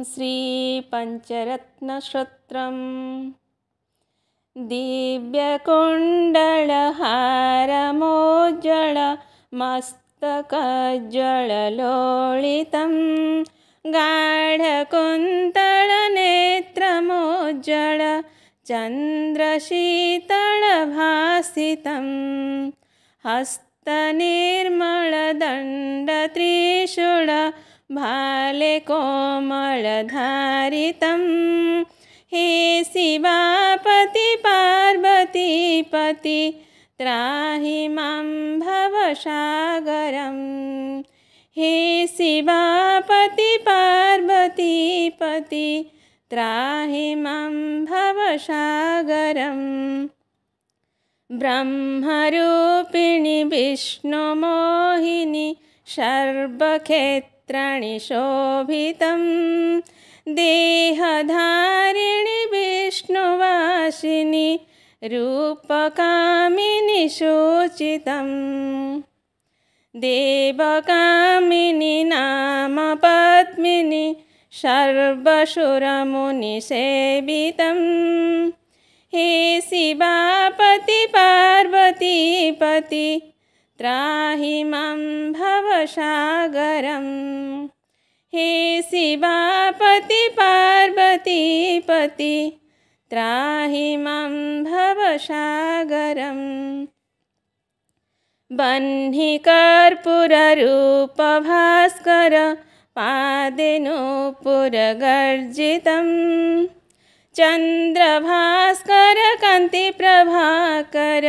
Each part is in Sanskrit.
श्रीपञ्चरत्नश्रोत्रम् दिव्यकुण्डलहारमोज्ज्वलमस्तकज्ज्वललोलितं गाढकुन्तलनेत्रमोज्ज्वल चन्द्रशीतलभासितं हस्तनिर्मलदण्डत्रिशूल भाले कोमलधारितं हे शिवापति पार्वतीपति त्राहि मां भवसागरं हे शिवापति पार्वतीपति त्राहि मां भवसागरं ब्रह्मरूपिणि विष्णुमोहिनि सर्वक्षेत्राणि शोभितं देहधारिणि विष्णुवासिनि रूपकामिनि शुचितं देवकामिनि नाम पद्मिनि सर्वसुरमुनिसेवितं हे शिवापति पार्वतीपति त्राहि मां भवसागरं हे शिवापति पार्वतीपति त्राहि मां भवसागरं वह्निकर्पूररूपभास्कर पादे नूपुरगर्जितं चन्द्रभास्कर कान्तिप्रभाकर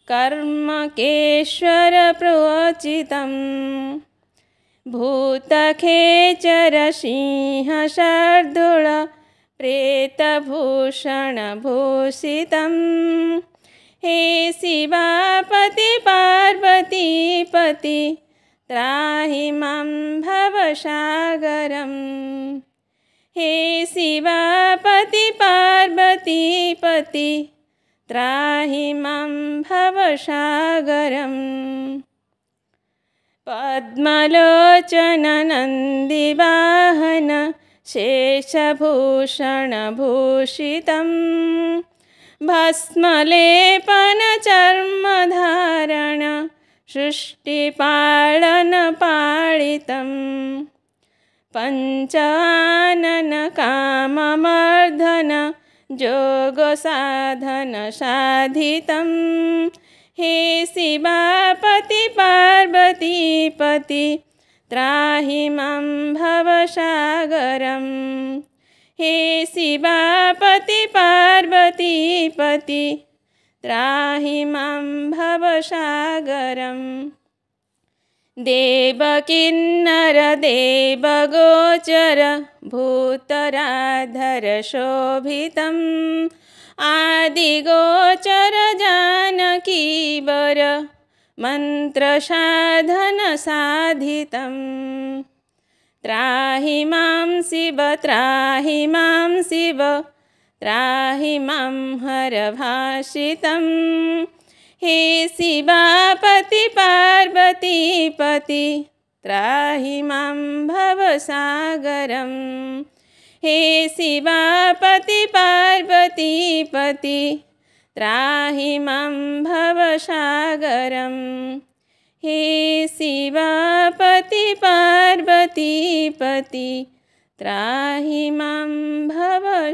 कर्मकेश्वर प्रोचितं भूतखेचर सिंहशार्दूल प्रेतभूषणभूषितं हे शिवापति पार्वतीपति त्राहि मां भवसागरं हे शिवापति पार्वतीपति त्राहि मां भवसागरं पद्मलोचन नन्दिवाहन शेषभूषणभूषितं भस्मलेपन चर्मधारण सृष्टिपालनपालितं पञ्चानन काममर्दन योगसाधन साधितं हे शिवापति पार्वतीपति त्राहि मां भवसागरं हे शिवापति पार्वतीपति त्राहि मां भवसागरं देवकिन्नर देवगोचर भूतराधर शोभितं आदिगोचर जानकीवर मन्त्रसाधन साधितं त्राहि मां शिव त्राहि मां शिव त्राहि मां हर भासितं हे शिवापति पार्वतीपति त्राहि मां भवसागरं हे शिवापति पार्वतीपति त्राहि मां भवसागरं हे शिवापति पार्वतीपति त्राहि मां भवसागरम्।